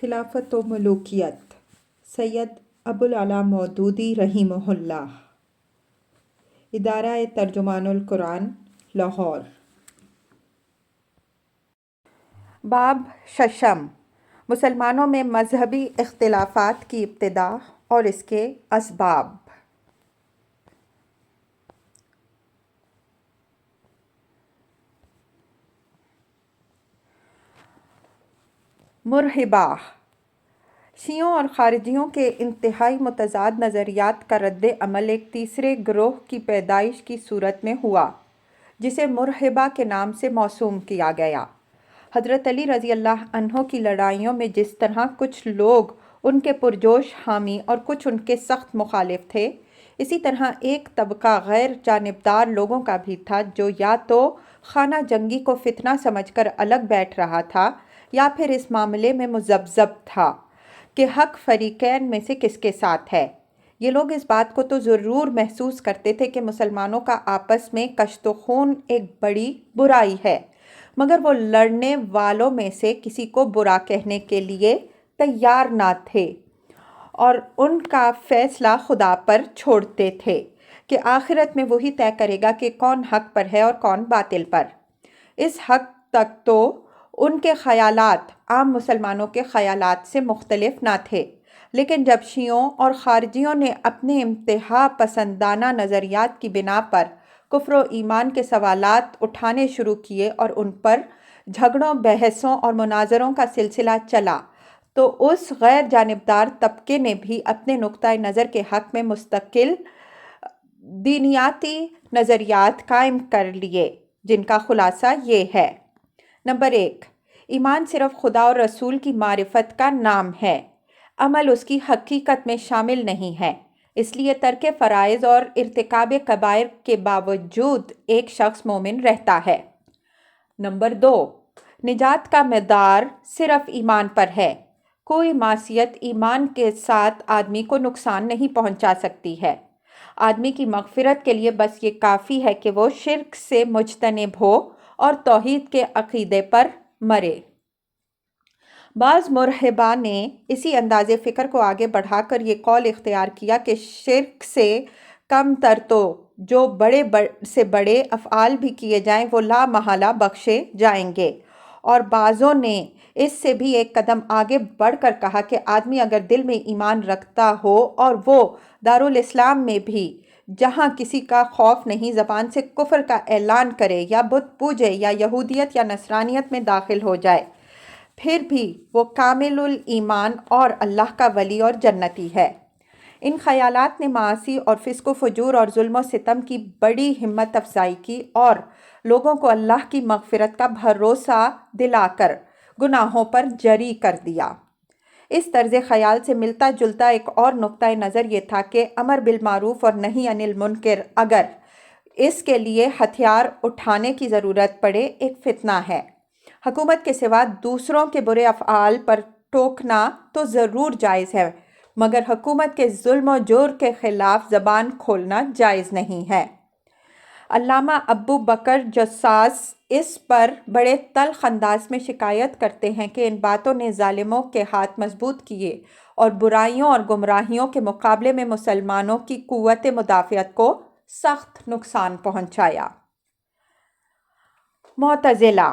خلافت و ملوکیت سید ابوالعلا مودودی رحمہ اللہ، ادارہ ترجمان القرآن، لاہور۔ باب ششم، مسلمانوں میں مذہبی اختلافات کی ابتدا اور اس کے اسباب۔ مرحبا، شیعوں اور خارجیوں کے انتہائی متضاد نظریات کا رد عمل ایک تیسرے گروہ کی پیدائش کی صورت میں ہوا، جسے مرحبا کے نام سے موسوم کیا گیا۔ حضرت علی رضی اللہ عنہ کی لڑائیوں میں جس طرح کچھ لوگ ان کے پرجوش حامی اور کچھ ان کے سخت مخالف تھے، اسی طرح ایک طبقہ غیر جانبدار لوگوں کا بھی تھا جو یا تو خانہ جنگی کو فتنہ سمجھ کر الگ بیٹھ رہا تھا یا پھر اس معاملے میں مذبذب تھا کہ حق فریقین میں سے کس کے ساتھ ہے۔ یہ لوگ اس بات کو تو ضرور محسوس کرتے تھے کہ مسلمانوں کا آپس میں کشت و خون ایک بڑی برائی ہے، مگر وہ لڑنے والوں میں سے کسی کو برا کہنے کے لیے تیار نہ تھے اور ان کا فیصلہ خدا پر چھوڑتے تھے کہ آخرت میں وہی طے کرے گا کہ کون حق پر ہے اور کون باطل پر۔ اس حد تک تو ان کے خیالات عام مسلمانوں کے خیالات سے مختلف نہ تھے، لیکن جب شیعوں اور خارجیوں نے اپنے انتہا پسندانہ نظریات کی بنا پر کفر و ایمان کے سوالات اٹھانے شروع کیے اور ان پر جھگڑوں، بحثوں اور مناظروں کا سلسلہ چلا، تو اس غیر جانبدار طبقے نے بھی اپنے نقطۂ نظر کے حق میں مستقل دینیاتی نظریات قائم کر لیے، جن کا خلاصہ یہ ہے۔ نمبر 1، ایمان صرف خدا اور رسول کی معرفت کا نام ہے، عمل اس کی حقیقت میں شامل نہیں ہے، اس لیے ترک فرائض اور ارتکاب کبائر کے باوجود ایک شخص مومن رہتا ہے۔ نمبر 2، نجات کا مدار صرف ایمان پر ہے، کوئی معصیت ایمان کے ساتھ آدمی کو نقصان نہیں پہنچا سکتی ہے۔ آدمی کی مغفرت کے لیے بس یہ کافی ہے کہ وہ شرک سے مجتنب ہو اور توحید کے عقیدے پر مرے۔ بعض مرحبا نے اسی انداز فکر کو آگے بڑھا کر یہ قول اختیار کیا کہ شرک سے کم تر تو جو بڑے سے بڑے افعال بھی کیے جائیں وہ لا محالہ بخشے جائیں گے، اور بعضوں نے اس سے بھی ایک قدم آگے بڑھ کر کہا کہ آدمی اگر دل میں ایمان رکھتا ہو اور وہ دارالاسلام میں بھی جہاں کسی کا خوف نہیں زبان سے کفر کا اعلان کرے یا بت پوجے یا یہودیت یا نصرانیت میں داخل ہو جائے، پھر بھی وہ کامل الایمان اور اللہ کا ولی اور جنتی ہے۔ ان خیالات نے معاصی اور فسق و فجور اور ظلم و ستم کی بڑی ہمت افزائی کی اور لوگوں کو اللہ کی مغفرت کا بھروسہ دلا کر گناہوں پر جری کر دیا۔ اس طرز خیال سے ملتا جلتا ایک اور نقطۂ نظر یہ تھا کہ امر بالمعروف اور نہی عن المنکر اگر اس کے لیے ہتھیار اٹھانے کی ضرورت پڑے ایک فتنہ ہے۔ حکومت کے سوا دوسروں کے برے افعال پر ٹوکنا تو ضرور جائز ہے، مگر حکومت کے ظلم و جور کے خلاف زبان کھولنا جائز نہیں ہے۔ علامہ ابو بکر جساس اس پر بڑے تلخ انداز میں شکایت کرتے ہیں کہ ان باتوں نے ظالموں کے ہاتھ مضبوط کیے اور برائیوں اور گمراہیوں کے مقابلے میں مسلمانوں کی قوت مدافعت کو سخت نقصان پہنچایا۔ معتزلہ،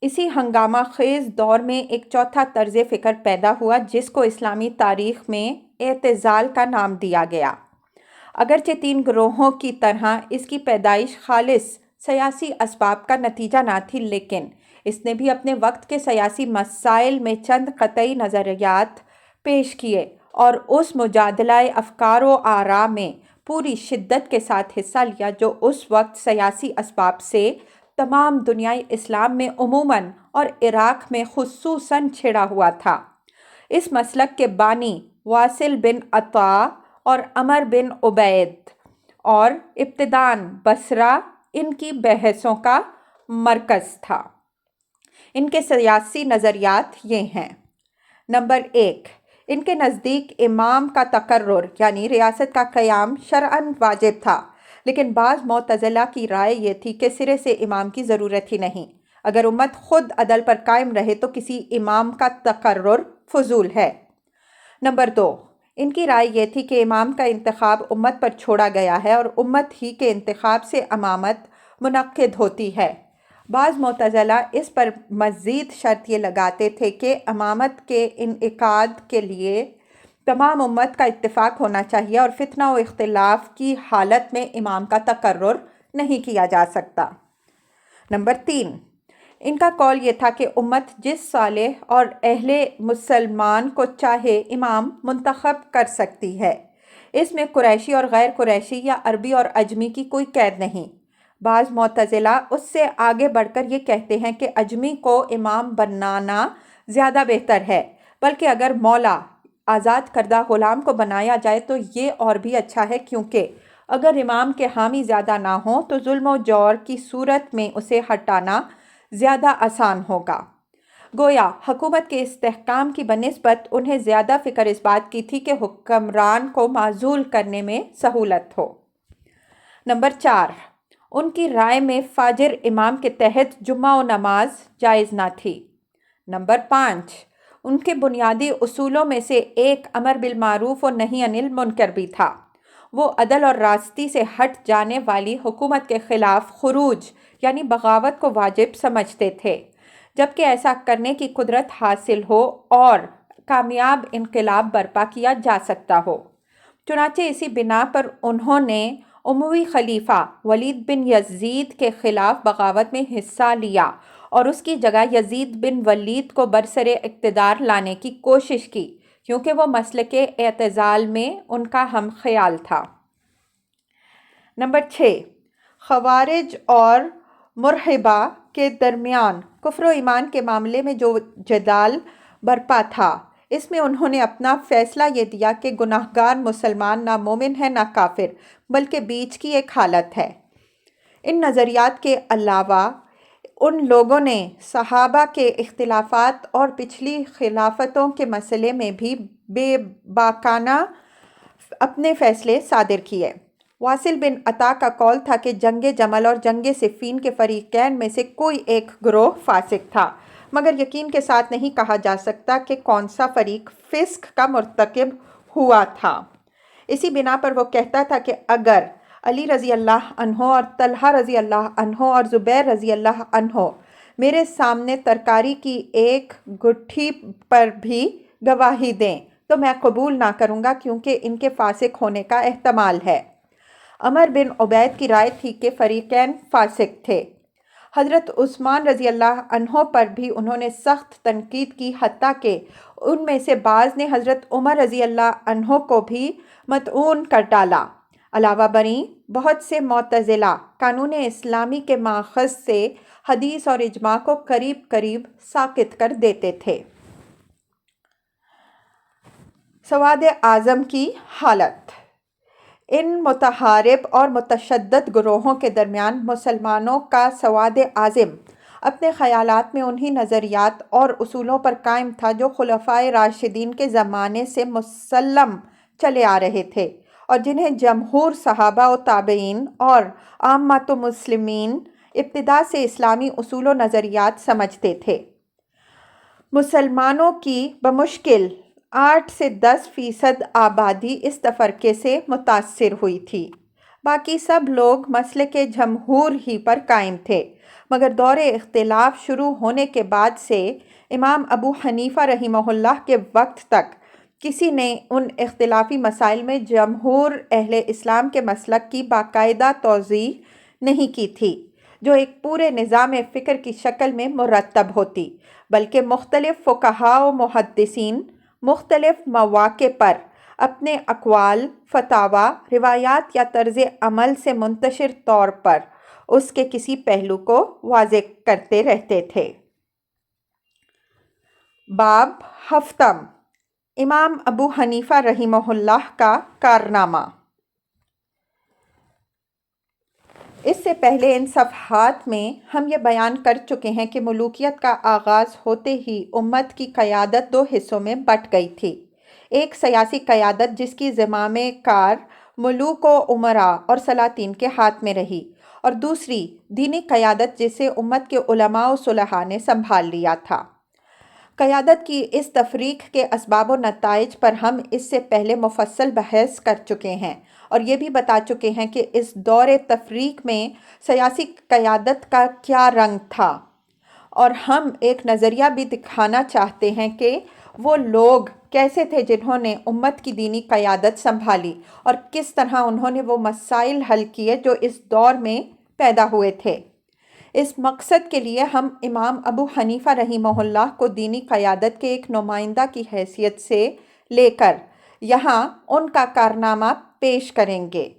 اسی ہنگامہ خیز دور میں ایک چوتھا طرز فکر پیدا ہوا جس کو اسلامی تاریخ میں اعتزال کا نام دیا گیا۔ اگرچہ تین گروہوں کی طرح اس کی پیدائش خالص سیاسی اسباب کا نتیجہ نہ تھی، لیکن اس نے بھی اپنے وقت کے سیاسی مسائل میں چند قطعی نظریات پیش کیے اور اس مجادلہ افکار و آراء میں پوری شدت کے ساتھ حصہ لیا جو اس وقت سیاسی اسباب سے تمام دنیائے اسلام میں عموماً اور عراق میں خصوصاً چھڑا ہوا تھا۔ اس مسلک کے بانی واصل بن عطا اور عمر بن عبید اور ابتداءً بصرہ ان کی بحثوں کا مرکز تھا۔ ان کے سیاسی نظریات یہ ہیں۔ نمبر 1، ان کے نزدیک امام کا تقرر یعنی ریاست کا قیام شرعاً واجب تھا، لیکن بعض معتزلہ کی رائے یہ تھی کہ سرے سے امام کی ضرورت ہی نہیں، اگر امت خود عدل پر قائم رہے تو کسی امام کا تقرر فضول ہے۔ نمبر 2، ان کی رائے یہ تھی کہ امام کا انتخاب امت پر چھوڑا گیا ہے اور امت ہی کے انتخاب سے امامت منعقد ہوتی ہے۔ بعض معتزلہ اس پر مزید شرط یہ لگاتے تھے کہ امامت کے انعقاد کے لیے تمام امت کا اتفاق ہونا چاہیے اور فتنہ و اختلاف کی حالت میں امام کا تقرر نہیں کیا جا سکتا۔ نمبر 3، ان کا قول یہ تھا کہ امت جس صالح اور اہل مسلمان کو چاہے امام منتخب کر سکتی ہے۔ اس میں قریشی اور غیر قریشی یا عربی اور عجمی کی کوئی قید نہیں۔ بعض معتزلہ اس سے آگے بڑھ کر یہ کہتے ہیں کہ عجمی کو امام بنانا زیادہ بہتر ہے، بلکہ اگر مولا آزاد کردہ غلام کو بنایا جائے تو یہ اور بھی اچھا ہے، کیونکہ اگر امام کے حامی زیادہ نہ ہوں تو ظلم و جور کی صورت میں اسے ہٹانا زیادہ آسان ہوگا۔ گویا حکومت کے استحکام کی بنسبت انہیں زیادہ فکر اس بات کی تھی کہ حکمران کو معزول کرنے میں سہولت ہو۔ نمبر 4، ان کی رائے میں فاجر امام کے تحت جمعہ و نماز جائز نہ تھی۔ نمبر 5، ان کے بنیادی اصولوں میں سے ایک امر بالمعروف و نہی عن المنکر بھی تھا۔ وہ عدل اور راستی سے ہٹ جانے والی حکومت کے خلاف خروج یعنی بغاوت کو واجب سمجھتے تھے، جبکہ ایسا کرنے کی قدرت حاصل ہو اور کامیاب انقلاب برپا کیا جا سکتا ہو۔ چنانچہ اسی بنا پر انہوں نے اموی خلیفہ ولید بن یزید کے خلاف بغاوت میں حصہ لیا اور اس کی جگہ یزید بن ولید کو برسر اقتدار لانے کی کوشش کی، کیونکہ وہ مسلک اعتزال میں ان کا ہم خیال تھا۔ نمبر 6، خوارج اور مرحبہ کے درمیان کفر و ایمان کے معاملے میں جو جدال برپا تھا، اس میں انہوں نے اپنا فیصلہ یہ دیا کہ گناہگار مسلمان نہ مومن ہے نہ کافر، بلکہ بیچ کی ایک حالت ہے۔ ان نظریات کے علاوہ ان لوگوں نے صحابہ کے اختلافات اور پچھلی خلافتوں کے مسئلے میں بھی بے باکانہ اپنے فیصلے صادر کیے۔ واصل بن عطا کا قول تھا کہ جنگ جمل اور جنگ صفین کے فریقین میں سے کوئی ایک گروہ فاسق تھا، مگر یقین کے ساتھ نہیں کہا جا سکتا کہ کون سا فریق فسق کا مرتکب ہوا تھا۔ اسی بنا پر وہ کہتا تھا کہ اگر علی رضی اللہ عنہ اور طلحہ رضی اللہ عنہ اور زبیر رضی اللہ عنہ میرے سامنے ترکاری کی ایک گٹھی پر بھی گواہی دیں تو میں قبول نہ کروں گا، کیونکہ ان کے فاسق ہونے کا احتمال ہے۔ عمر بن عبید کی رائے تھی کہ فریقین فاسق تھے۔ حضرت عثمان رضی اللہ عنہ پر بھی انہوں نے سخت تنقید کی، حتیٰ کہ ان میں سے بعض نے حضرت عمر رضی اللہ عنہ کو بھی مطعون کر ڈالا۔ علاوہ بریں بہت سے معتزلہ قانون اسلامی کے ماخذ سے حدیث اور اجماع کو قریب قریب ساقط کر دیتے تھے۔ سواد اعظم کی حالت۔ ان متحارب اور متشدد گروہوں کے درمیان مسلمانوں کا سواد اعظم اپنے خیالات میں انہی نظریات اور اصولوں پر قائم تھا جو خلفائے راشدین کے زمانے سے مسلم چلے آ رہے تھے اور جنہیں جمہور صحابہ و تابعین اور عامۃ مسلمین ابتدا سے اسلامی اصول و نظریات سمجھتے تھے۔ مسلمانوں کی بمشکل 8 سے 10% آبادی اس تفرقے سے متاثر ہوئی تھی۔ باقی سب لوگ مسلک جمہور ہی پر قائم تھے، مگر دور اختلاف شروع ہونے کے بعد سے امام ابو حنیفہ رحمہ اللہ کے وقت تک کسی نے ان اختلافی مسائل میں جمہور اہل اسلام کے مسلک کی باقاعدہ توضیح نہیں کی تھی، جو ایک پورے نظام فکر کی شکل میں مرتب ہوتی، بلکہ مختلف فقہاء و محدثین مختلف مواقع پر اپنے اقوال، فتاویٰ، روایات یا طرز عمل سے منتشر طور پر اس کے کسی پہلو کو واضح کرتے رہتے تھے۔ باب ہفتم، امام ابو حنیفہ رحمہ اللہ کا کارنامہ۔ اس سے پہلے ان صفحات میں ہم یہ بیان کر چکے ہیں کہ ملوکیت کا آغاز ہوتے ہی امت کی قیادت 2 حصوں میں بٹ گئی تھی۔ ایک سیاسی قیادت جس کی زمام کار ملوک و امراء اور سلاطین کے ہاتھ میں رہی، اور دوسری دینی قیادت جسے امت کے علماء و صلحاء نے سنبھال لیا تھا۔ قیادت کی اس تفریق کے اسباب و نتائج پر ہم اس سے پہلے مفصل بحث کر چکے ہیں اور یہ بھی بتا چکے ہیں کہ اس دور تفریق میں سیاسی قیادت کا کیا رنگ تھا، اور ہم ایک نظریہ بھی دکھانا چاہتے ہیں کہ وہ لوگ کیسے تھے جنہوں نے امت کی دینی قیادت سنبھالی اور کس طرح انہوں نے وہ مسائل حل کیے جو اس دور میں پیدا ہوئے تھے۔ اس مقصد کے لیے ہم امام ابو حنیفہ رحمہ اللہ کو دینی قیادت کے ایک نمائندہ کی حیثیت سے لے کر یہاں ان کا کارنامہ پیش کریں گے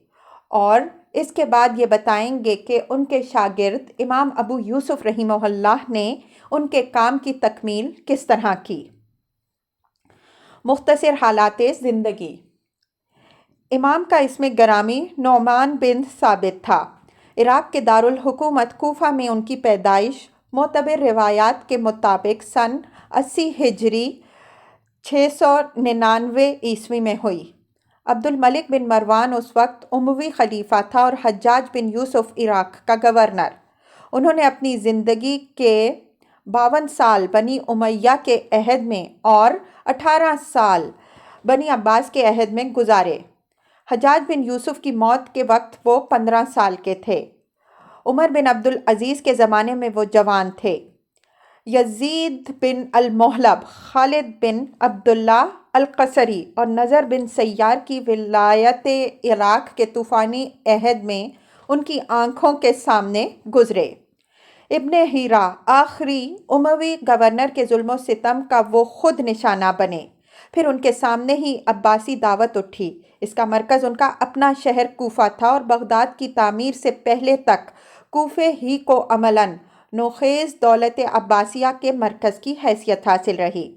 اور اس کے بعد یہ بتائیں گے کہ ان کے شاگرد امام ابو یوسف رحمہ اللہ نے ان کے کام کی تکمیل کس طرح کی۔ مختصر حالات زندگی۔ امام کا اسم گرامی نعمان بن ثابت تھا۔ عراق کے دارالحکومت کوفہ میں ان کی پیدائش معتبر روایات کے مطابق سن 80 ہجری 699 عیسوی میں ہوئی۔ عبد الملک بن مروان اس وقت اموی خلیفہ تھا اور حجاج بن یوسف عراق کا گورنر۔ انہوں نے اپنی زندگی کے 52 سال بنی امیہ کے عہد میں اور 18 سال بنی عباس کے عہد میں گزارے۔ حجاج بن یوسف کی موت کے وقت وہ 15 سال کے تھے۔ عمر بن عبد العزیز کے زمانے میں وہ جوان تھے۔ یزید بن المحلب، خالد بن عبداللہ القصری اور نضر بن سیار کی ولایت عراق کے طوفانی عہد میں ان کی آنکھوں کے سامنے گزرے۔ ابن ہیرا آخری اموی گورنر کے ظلم و ستم کا وہ خود نشانہ بنے۔ پھر ان کے سامنے ہی عباسی دعوت اٹھی۔ اس کا مرکز ان کا اپنا شہر کوفہ تھا اور بغداد کی تعمیر سے پہلے تک کوفے ہی کو عملاً نوخیز دولت عباسیہ کے مرکز کی حیثیت حاصل رہی۔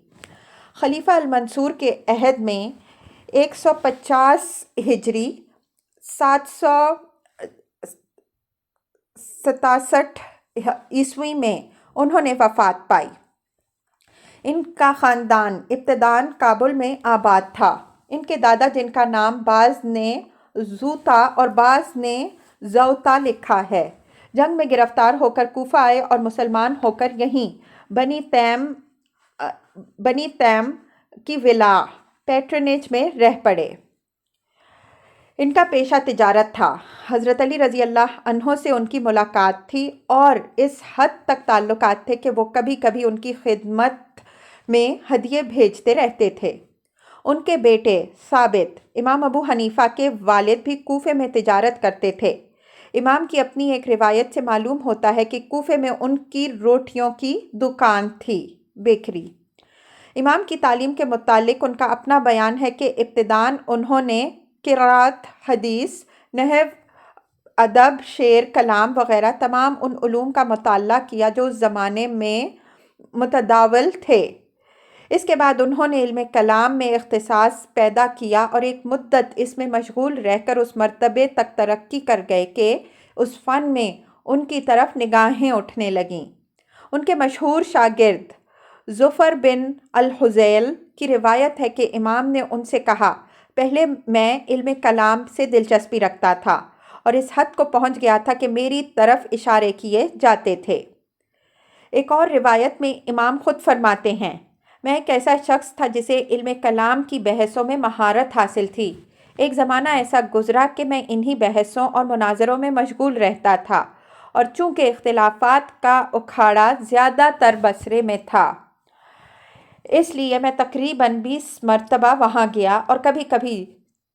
خلیفہ المنصور کے عہد میں 150 ہجری 767 عیسوی میں انہوں نے وفات پائی۔ ان کا خاندان ابتداً کابل میں آباد تھا۔ ان کے دادا جن کا نام بعض نے زوتا اور بعض نے زوتا لکھا ہے، جنگ میں گرفتار ہو کر کوفہ آئے اور مسلمان ہو کر یہیں بنی تیم کی ولا پیٹرنیج میں رہ پڑے۔ ان کا پیشہ تجارت تھا۔ حضرت علی رضی اللہ عنہ سے ان کی ملاقات تھی اور اس حد تک تعلقات تھے کہ وہ کبھی کبھی ان کی خدمت میں ہدیے بھیجتے رہتے تھے۔ ان کے بیٹے ثابت، امام ابو حنیفہ کے والد، بھی کوفے میں تجارت کرتے تھے۔ امام کی اپنی ایک روایت سے معلوم ہوتا ہے کہ کوفے میں ان کی روٹیوں کی دکان تھی، بیکری۔ امام کی تعلیم کے متعلق ان کا اپنا بیان ہے کہ ابتداً انہوں نے قرات، حدیث، نحو، ادب، شعر، کلام وغیرہ تمام ان علوم کا مطالعہ کیا جو اس زمانے میں متداول تھے۔ اس کے بعد انہوں نے علم کلام میں اختصاص پیدا کیا اور ایک مدت اس میں مشغول رہ کر اس مرتبے تک ترقی کر گئے کہ اس فن میں ان کی طرف نگاہیں اٹھنے لگیں۔ ان کے مشہور شاگرد ظفر بن الحذیل کی روایت ہے کہ امام نے ان سے کہا، پہلے میں علم کلام سے دلچسپی رکھتا تھا اور اس حد کو پہنچ گیا تھا کہ میری طرف اشارے کیے جاتے تھے۔ ایک اور روایت میں امام خود فرماتے ہیں، میں ایک ایسا شخص تھا جسے علم کلام کی بحثوں میں مہارت حاصل تھی۔ ایک زمانہ ایسا گزرا کہ میں انہی بحثوں اور مناظروں میں مشغول رہتا تھا اور چونکہ اختلافات کا اکھاڑا زیادہ تر بصرے میں تھا، اس لیے میں تقریباً 20 مرتبہ وہاں گیا اور کبھی کبھی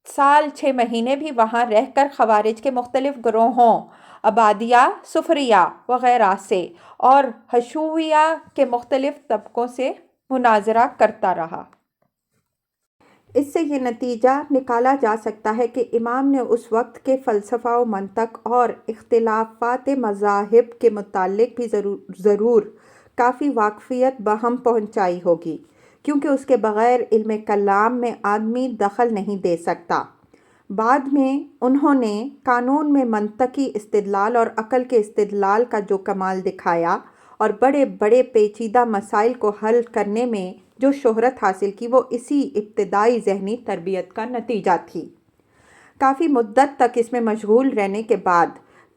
سال 6 مہینے بھی وہاں رہ کر خوارج کے مختلف گروہوں، عبادیہ، صفریہ وغیرہ سے اور حشویہ کے مختلف طبقوں سے مناظرہ کرتا رہا۔ اس سے یہ نتیجہ نکالا جا سکتا ہے کہ امام نے اس وقت کے فلسفہ و منطق اور اختلافات مذاہب کے متعلق بھی ضرور کافی واقفیت بہم پہنچائی ہوگی، کیونکہ اس کے بغیر علم کلام میں آدمی دخل نہیں دے سکتا۔ بعد میں انہوں نے قانون میں منطقی استدلال اور عقل کے استدلال کا جو کمال دکھایا اور بڑے بڑے پیچیدہ مسائل کو حل کرنے میں جو شہرت حاصل کی، وہ اسی ابتدائی ذہنی تربیت کا نتیجہ تھی۔ کافی مدت تک اس میں مشغول رہنے کے بعد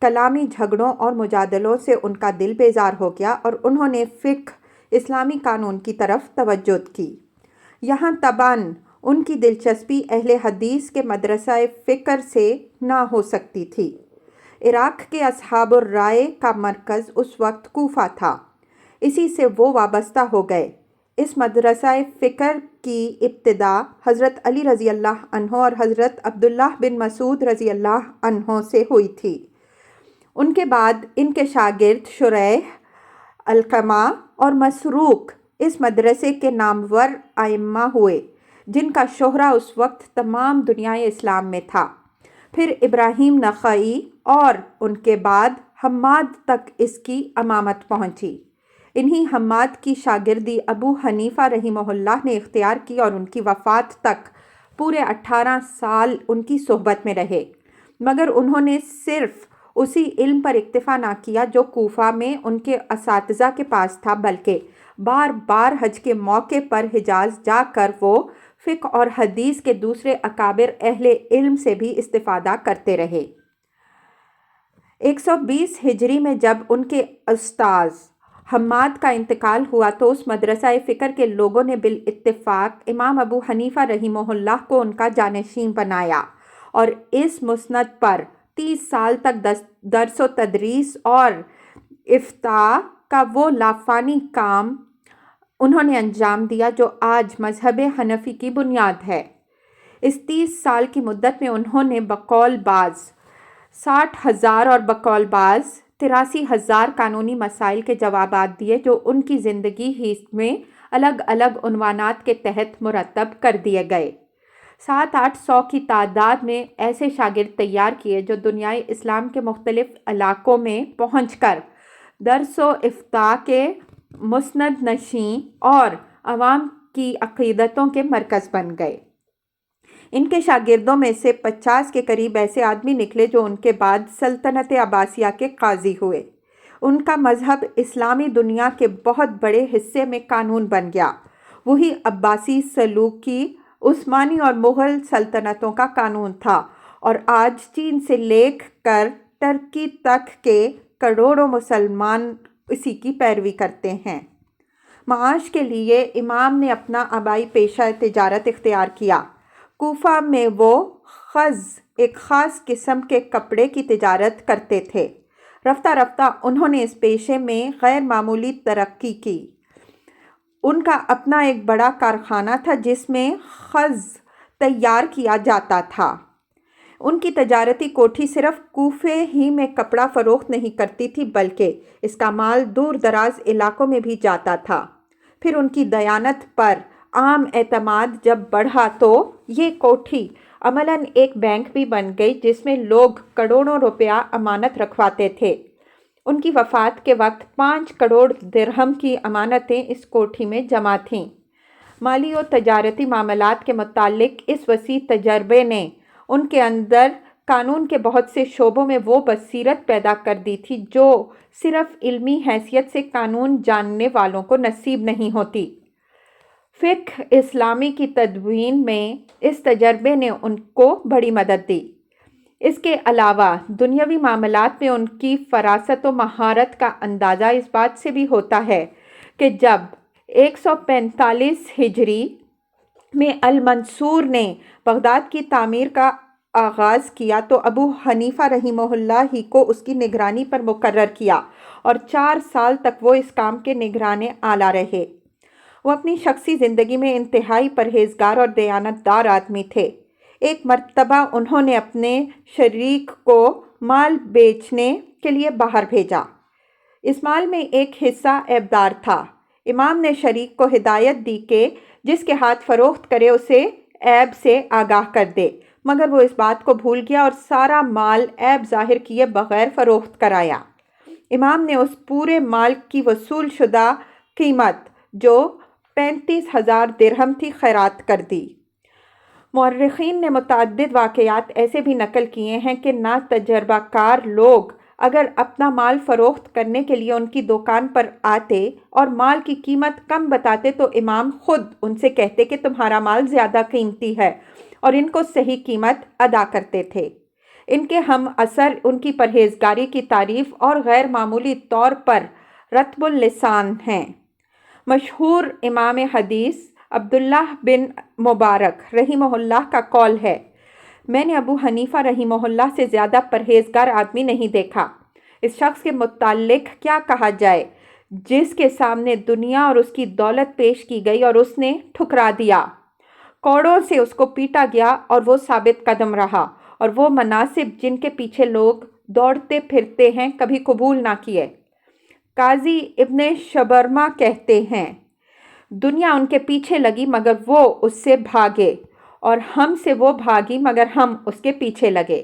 کلامی جھگڑوں اور مجادلوں سے ان کا دل بیزار ہو گیا اور انہوں نے فقہ اسلامی قانون کی طرف توجہ کی۔ یہاں طبعاً ان کی دلچسپی اہل حدیث کے مدرسہ فکر سے نہ ہو سکتی تھی۔ عراق کے اصحاب الرائے کا مرکز اس وقت کوفہ تھا، اسی سے وہ وابستہ ہو گئے۔ اس مدرسہ فکر کی ابتدا حضرت علی رضی اللہ عنہ اور حضرت عبداللہ بن مسعود رضی اللہ عنہ سے ہوئی تھی۔ ان کے بعد ان کے شاگرد شریح، علقمہ اور مسروق اس مدرسے کے نامور ائمہ ہوئے، جن کا شہرہ اس وقت تمام دنیائے اسلام میں تھا۔ پھر ابراہیم نخعی اور ان کے بعد حماد تک اس کی امامت پہنچی۔ انہی حماد کی شاگردی ابو حنیفہ رحمہ اللہ نے اختیار کی اور ان کی وفات تک پورے 18 سال ان کی صحبت میں رہے، مگر انہوں نے صرف اسی علم پر اکتفا نہ کیا جو کوفہ میں ان کے اساتذہ کے پاس تھا، بلکہ بار بار حج کے موقع پر حجاز جا کر وہ فقہ اور حدیث کے دوسرے اکابر اہل علم سے بھی استفادہ کرتے رہے۔ 120 ہجری میں جب ان کے استاذ حماد کا انتقال ہوا تو اس مدرسہ فکر کے لوگوں نے بالاتفاق امام ابو حنیفہ رحمہ اللہ کو ان کا جانشین بنایا اور اس مسند پر 30 سال تک درس و تدریس اور افتاء کا وہ لافانی کام انہوں نے انجام دیا جو آج مذہب حنفی کی بنیاد ہے۔ اس 30 سال کی مدت میں انہوں نے بقول بعض 60,000 اور بقول بعض 83,000 قانونی مسائل کے جوابات دیے، جو ان کی زندگی ہی میں الگ الگ عنوانات کے تحت مرتب کر دیے گئے۔ 700-800 کی تعداد میں ایسے شاگرد تیار کیے جو دنیائے اسلام کے مختلف علاقوں میں پہنچ کر درس و افتاء کے مسند نشین اور عوام کی عقیدتوں کے مرکز بن گئے۔ ان کے شاگردوں میں سے 50 کے قریب ایسے آدمی نکلے جو ان کے بعد سلطنت عباسیہ کے قاضی ہوئے۔ ان کا مذہب اسلامی دنیا کے بہت بڑے حصے میں قانون بن گیا، وہی عباسی، سلوکی، عثمانی اور مغل سلطنتوں کا قانون تھا، اور آج چین سے لے کر ترکی تک کے کروڑوں مسلمان اسی کی پیروی کرتے ہیں۔ معاش کے لیے امام نے اپنا آبائی پیشہ تجارت اختیار کیا۔ کوفہ میں وہ خز، ایک خاص قسم کے کپڑے کی تجارت کرتے تھے۔ رفتہ رفتہ انہوں نے اس پیشے میں غیر معمولی ترقی کی۔ ان کا اپنا ایک بڑا کارخانہ تھا جس میں خز تیار کیا جاتا تھا۔ ان کی تجارتی کوٹھی صرف کوفے ہی میں کپڑا فروخت نہیں کرتی تھی، بلکہ اس کا مال دور دراز علاقوں میں بھی جاتا تھا۔ پھر ان کی دیانت پر عام اعتماد جب بڑھا تو یہ کوٹھی عملاً ایک بینک بھی بن گئی جس میں لوگ کروڑوں روپیہ امانت رکھواتے تھے۔ ان کی وفات کے وقت 5 کروڑ درہم کی امانتیں اس کوٹھی میں جمع تھیں۔ مالی و تجارتی معاملات کے متعلق اس وسیع تجربے نے ان کے اندر قانون کے بہت سے شعبوں میں وہ بصیرت پیدا کر دی تھی جو صرف علمی حیثیت سے قانون جاننے والوں کو نصیب نہیں ہوتی۔ فقہ اسلامی کی تدوین میں اس تجربے نے ان کو بڑی مدد دی۔ اس کے علاوہ دنیاوی معاملات میں ان کی فراست و مہارت کا اندازہ اس بات سے بھی ہوتا ہے کہ جب 145 ہجری میں المنصور نے بغداد کی تعمیر کا آغاز کیا تو ابو حنیفہ رحمہ اللہ ہی کو اس کی نگرانی پر مقرر کیا اور 4 سال تک وہ اس کام کے نگران اعلیٰ رہے۔ وہ اپنی شخصی زندگی میں انتہائی پرہیزگار اور دیانتدار آدمی تھے۔ ایک مرتبہ انہوں نے اپنے شریک کو مال بیچنے کے لیے باہر بھیجا۔ اس مال میں ایک حصہ عیبدار تھا۔ امام نے شریک کو ہدایت دی کہ جس کے ہاتھ فروخت کرے اسے عیب سے آگاہ کر دے، مگر وہ اس بات کو بھول گیا اور سارا مال عیب ظاہر کیے بغیر فروخت کرایا۔ امام نے اس پورے مال کی وصول شدہ قیمت جو 35,000 درہم تھی خیرات کر دی۔ مورخین نے متعدد واقعات ایسے بھی نقل کیے ہیں کہ ناتجربہ کار لوگ اگر اپنا مال فروخت کرنے کے لیے ان کی دکان پر آتے اور مال کی قیمت کم بتاتے تو امام خود ان سے کہتے کہ تمہارا مال زیادہ قیمتی ہے اور ان کو صحیح قیمت ادا کرتے تھے۔ ان کے ہم اثر ان کی پرہیزگاری کی تعریف اور غیر معمولی طور پر رطب اللسان ہیں۔ مشہور امام حدیث عبداللہ بن مبارک رحمہ اللہ کا قول ہے، میں نے ابو حنیفہ رحمہ اللہ سے زیادہ پرہیزگار آدمی نہیں دیکھا۔ اس شخص کے متعلق کیا کہا جائے جس کے سامنے دنیا اور اس کی دولت پیش کی گئی اور اس نے ٹھکرا دیا، کوڑوں سے اس کو پیٹا گیا اور وہ ثابت قدم رہا، اور وہ مناصب جن کے پیچھے لوگ دوڑتے پھرتے ہیں کبھی قبول نہ کیے۔ قاضی ابن شبرمہ کہتے ہیں، دنیا ان کے پیچھے لگی مگر وہ اس سے بھاگے، اور ہم سے وہ بھاگی مگر ہم اس کے پیچھے لگے۔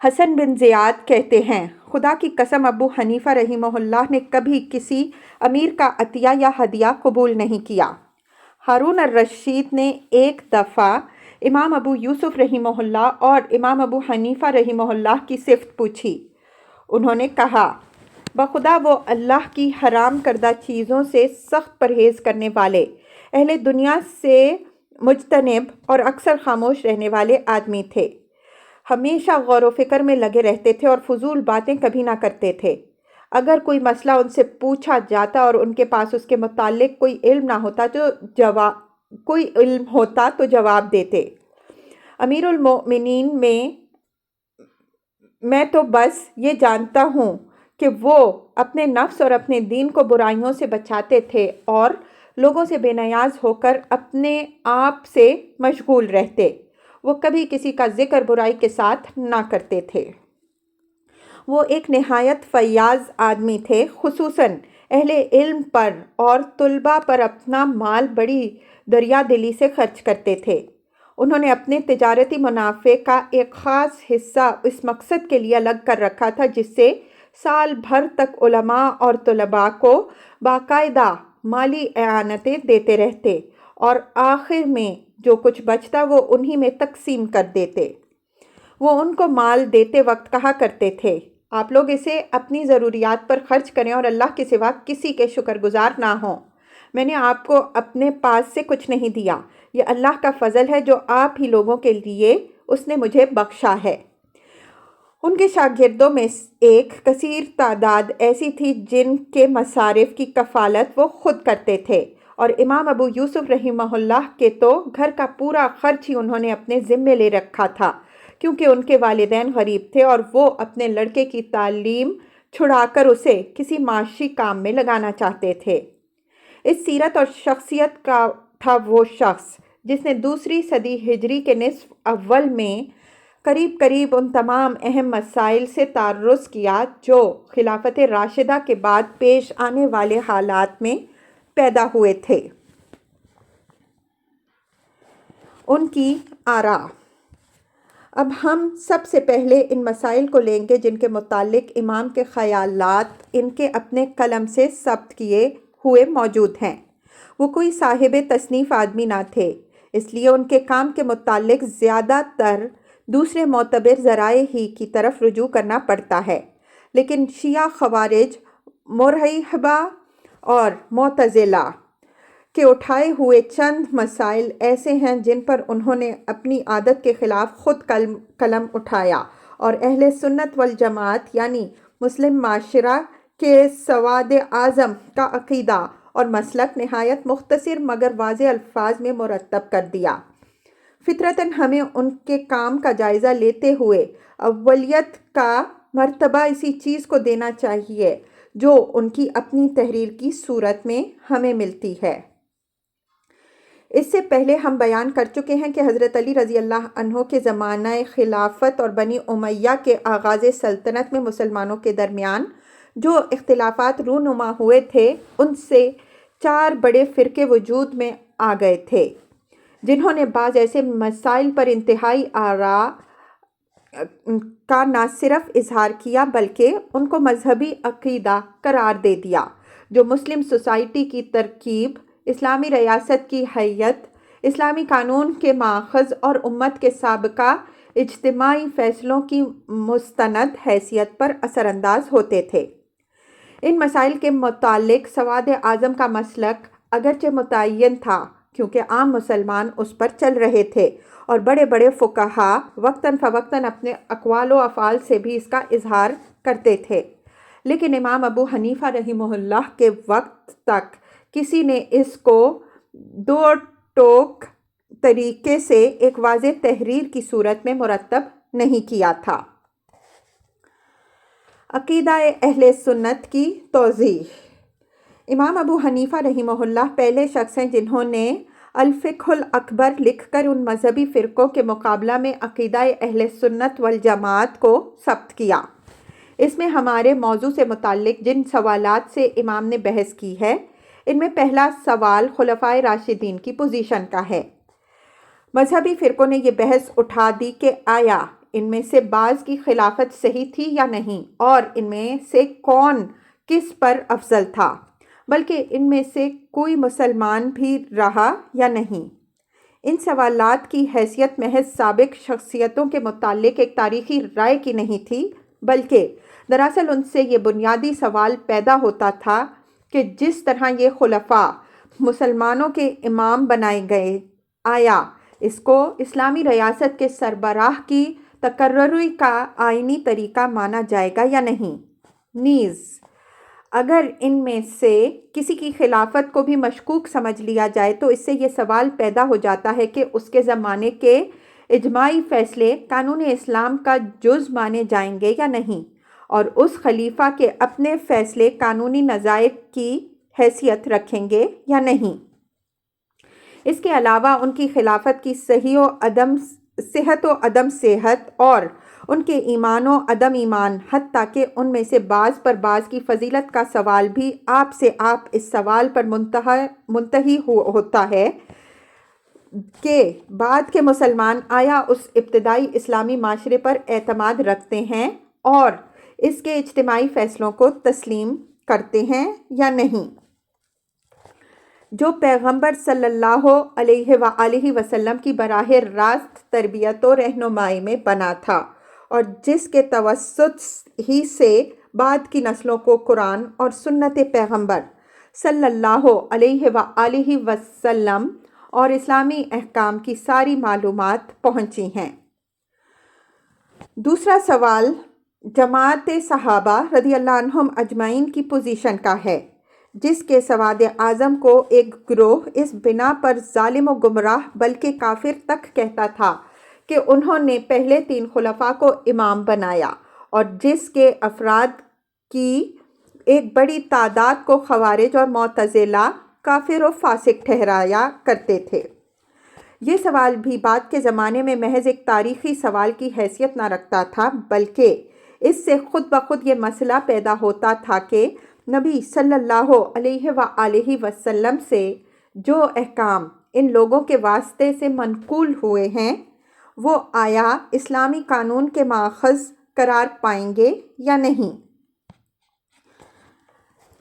حسن بن زیاد کہتے ہیں، خدا کی قسم ابو حنیفہ رحمہ اللہ نے کبھی کسی امیر کا عطیہ یا ہدیہ قبول نہیں کیا۔ ہارون الرشید نے ایک دفعہ امام ابو یوسف رحمہ اللہ اور امام ابو حنیفہ رحمہ اللہ کی صفت پوچھی۔ انہوں نے کہا، بخدا وہ اللہ کی حرام کردہ چیزوں سے سخت پرہیز کرنے والے، اہل دنیا سے مجتنب اور اکثر خاموش رہنے والے آدمی تھے۔ ہمیشہ غور و فکر میں لگے رہتے تھے اور فضول باتیں کبھی نہ کرتے تھے۔ اگر کوئی مسئلہ ان سے پوچھا جاتا اور ان کے پاس اس کے متعلق کوئی علم ہوتا تو جواب دیتے۔ امیر المؤمنین میں تو بس یہ جانتا ہوں کہ وہ اپنے نفس اور اپنے دین کو برائیوں سے بچاتے تھے اور لوگوں سے بے نیاز ہو کر اپنے آپ سے مشغول رہتے۔ وہ کبھی کسی کا ذکر برائی کے ساتھ نہ کرتے تھے۔ وہ ایک نہایت فیاض آدمی تھے، خصوصاً اہل علم پر اور طلباء پر اپنا مال بڑی دریا دلی سے خرچ کرتے تھے۔ انہوں نے اپنے تجارتی منافع کا ایک خاص حصہ اس مقصد کے لیے الگ کر رکھا تھا جس سے سال بھر تک علماء اور طلباء کو باقاعدہ مالی اعانتیں دیتے رہتے، اور آخر میں جو کچھ بچتا وہ انہی میں تقسیم کر دیتے۔ وہ ان کو مال دیتے وقت کہا کرتے تھے، آپ لوگ اسے اپنی ضروریات پر خرچ کریں اور اللہ کے سوا کسی کے شکر گزار نہ ہوں۔ میں نے آپ کو اپنے پاس سے کچھ نہیں دیا، یہ اللہ کا فضل ہے جو آپ ہی لوگوں کے لیے اس نے مجھے بخشا ہے۔ ان کے شاگردوں میں ایک کثیر تعداد ایسی تھی جن کے مصارف کی کفالت وہ خود کرتے تھے، اور امام ابو یوسف رحمہ اللہ کے تو گھر کا پورا خرچ ہی انہوں نے اپنے ذمے لے رکھا تھا، کیونکہ ان کے والدین غریب تھے اور وہ اپنے لڑکے کی تعلیم چھڑا کر اسے کسی معاشی کام میں لگانا چاہتے تھے۔ اس سیرت اور شخصیت کا تھا وہ شخص جس نے دوسری صدی ہجری کے نصف اول میں قریب ان تمام اہم مسائل سے تعرض کیا جو خلافت راشدہ کے بعد پیش آنے والے حالات میں پیدا ہوئے تھے۔ ان کی آراء۔ اب ہم سب سے پہلے ان مسائل کو لیں گے جن کے متعلق امام کے خیالات ان کے اپنے قلم سے ثبت کیے ہوئے موجود ہیں۔ وہ کوئی صاحب تصنیف آدمی نہ تھے، اس لیے ان کے کام کے متعلق زیادہ تر دوسرے معتبر ذرائع ہی کی طرف رجوع کرنا پڑتا ہے، لیکن شیعہ، خوارج، مرجئہ اور معتزلہ کے اٹھائے ہوئے چند مسائل ایسے ہیں جن پر انہوں نے اپنی عادت کے خلاف خود قلم اٹھایا، اور اہل سنت والجماعت یعنی مسلم معاشرہ کے سواد اعظم کا عقیدہ اور مسلک نہایت مختصر مگر واضح الفاظ میں مرتب کر دیا۔ فطرتاً ہمیں ان کے کام کا جائزہ لیتے ہوئے اولیت کا مرتبہ اسی چیز کو دینا چاہیے جو ان کی اپنی تحریر کی صورت میں ہمیں ملتی ہے۔ اس سے پہلے ہم بیان کر چکے ہیں کہ حضرت علی رضی اللہ عنہ کے زمانہ خلافت اور بنی امیہ کے آغاز سلطنت میں مسلمانوں کے درمیان جو اختلافات رونما ہوئے تھے ان سے 4 بڑے فرقے وجود میں آ گئے تھے، جنہوں نے بعض ایسے مسائل پر انتہائی آراء کا نہ صرف اظہار کیا بلکہ ان کو مذہبی عقیدہ قرار دے دیا، جو مسلم سوسائٹی کی ترکیب، اسلامی ریاست کی حیت، اسلامی قانون کے ماخذ اور امت کے سابقہ اجتماعی فیصلوں کی مستند حیثیت پر اثر انداز ہوتے تھے۔ ان مسائل کے متعلق سواد اعظم کا مسلک اگرچہ متعین تھا کیونکہ عام مسلمان اس پر چل رہے تھے اور بڑے بڑے فقہا وقتاً فوقتاً اپنے اقوال و افعال سے بھی اس کا اظہار کرتے تھے، لیکن امام ابو حنیفہ رحمہ اللہ کے وقت تک کسی نے اس کو دو ٹوک طریقے سے ایک واضح تحریر کی صورت میں مرتب نہیں کیا تھا۔ عقیدہ اہل سنت کی توضیح۔ امام ابو حنیفہ رحمہ اللہ پہلے شخص ہیں جنہوں نے الفقہ الاکبر لکھ کر ان مذہبی فرقوں کے مقابلہ میں عقیدہ اہل سنت والجماعت کو ثبت کیا۔ اس میں ہمارے موضوع سے متعلق جن سوالات سے امام نے بحث کی ہے، ان میں پہلا سوال خلفائے راشدین کی پوزیشن کا ہے۔ مذہبی فرقوں نے یہ بحث اٹھا دی کہ آیا ان میں سے بعض کی خلافت صحیح تھی یا نہیں، اور ان میں سے کون کس پر افضل تھا، بلکہ ان میں سے کوئی مسلمان بھی رہا یا نہیں۔ ان سوالات کی حیثیت محض سابق شخصیتوں کے متعلق ایک تاریخی رائے کی نہیں تھی، بلکہ دراصل ان سے یہ بنیادی سوال پیدا ہوتا تھا کہ جس طرح یہ خلفاء مسلمانوں کے امام بنائے گئے، آیا اس کو اسلامی ریاست کے سربراہ کی تقرری کا آئینی طریقہ مانا جائے گا یا نہیں۔ نیز اگر ان میں سے کسی کی خلافت کو بھی مشکوک سمجھ لیا جائے تو اس سے یہ سوال پیدا ہو جاتا ہے کہ اس کے زمانے کے اجماعی فیصلے قانون اسلام کا جز مانے جائیں گے یا نہیں، اور اس خلیفہ کے اپنے فیصلے قانونی نظائر کی حیثیت رکھیں گے یا نہیں۔ اس کے علاوہ ان کی خلافت کی صحت و عدم صحت اور ان کے ایمان و عدم ایمان، حتیٰ کہ ان میں سے بعض پر بعض کی فضیلت کا سوال بھی آپ سے آپ اس سوال پر منتہی ہوتا ہے کہ بعد کے مسلمان آیا اس ابتدائی اسلامی معاشرے پر اعتماد رکھتے ہیں اور اس کے اجتماعی فیصلوں کو تسلیم کرتے ہیں یا نہیں، جو پیغمبر صلی اللہ علیہ وآلہ وسلم کی براہ راست تربیت و رہنمائی میں بنا تھا، اور جس کے توسط ہی سے بعد کی نسلوں کو قرآن اور سنت پیغمبر صلی اللہ علیہ وآلہ وسلم اور اسلامی احکام کی ساری معلومات پہنچی ہیں۔ دوسرا سوال جماعت صحابہ رضی اللہ عنہم اجمعین کی پوزیشن کا ہے، جس کے سواد اعظم کو ایک گروہ اس بنا پر ظالم و گمراہ بلکہ کافر تک کہتا تھا کہ انہوں نے پہلے 3 خلفاء کو امام بنایا، اور جس کے افراد کی ایک بڑی تعداد کو خوارج اور معتزلہ کافر و فاسق ٹھہرایا کرتے تھے۔ یہ سوال بھی بعد کے زمانے میں محض ایک تاریخی سوال کی حیثیت نہ رکھتا تھا، بلکہ اس سے خود بخود یہ مسئلہ پیدا ہوتا تھا کہ نبی صلی اللہ علیہ وآلہ وسلم سے جو احکام ان لوگوں کے واسطے سے منقول ہوئے ہیں، وہ آیا اسلامی قانون کے ماخذ قرار پائیں گے یا نہیں۔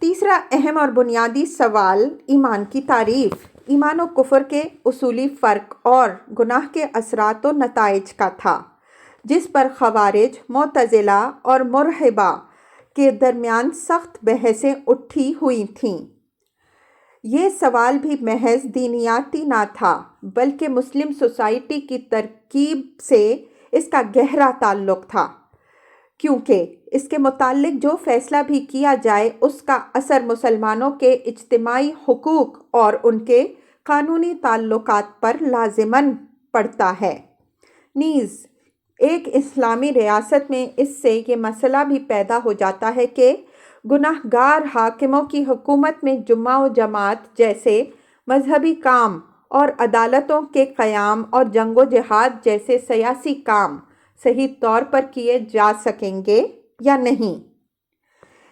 تیسرا اہم اور بنیادی سوال ایمان کی تعریف، ایمان و کفر کے اصولی فرق اور گناہ کے اثرات و نتائج کا تھا، جس پر خوارج، معتزلہ اور مرہبہ کے درمیان سخت بحثیں اٹھی ہوئی تھیں۔ یہ سوال بھی محض دینیاتی نہ تھا، بلکہ مسلم سوسائٹی کی ترکیب سے اس کا گہرا تعلق تھا، کیونکہ اس کے متعلق جو فیصلہ بھی کیا جائے اس کا اثر مسلمانوں کے اجتماعی حقوق اور ان کے قانونی تعلقات پر لازماً پڑتا ہے۔ نیز ایک اسلامی ریاست میں اس سے یہ مسئلہ بھی پیدا ہو جاتا ہے کہ گناہ گار حاکموں کی حکومت میں جمعہ و جماعت جیسے مذہبی کام اور عدالتوں کے قیام اور جنگ و جہاد جیسے سیاسی کام صحیح طور پر کیے جا سکیں گے یا نہیں۔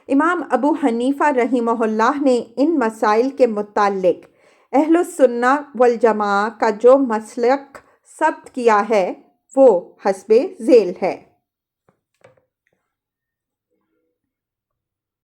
امام ابو حنیفہ رحمہ اللہ نے ان مسائل کے متعلق اہل السنہ والجماعہ کا جو مسلک ثبت کیا ہے وہ حسب ذیل ہے۔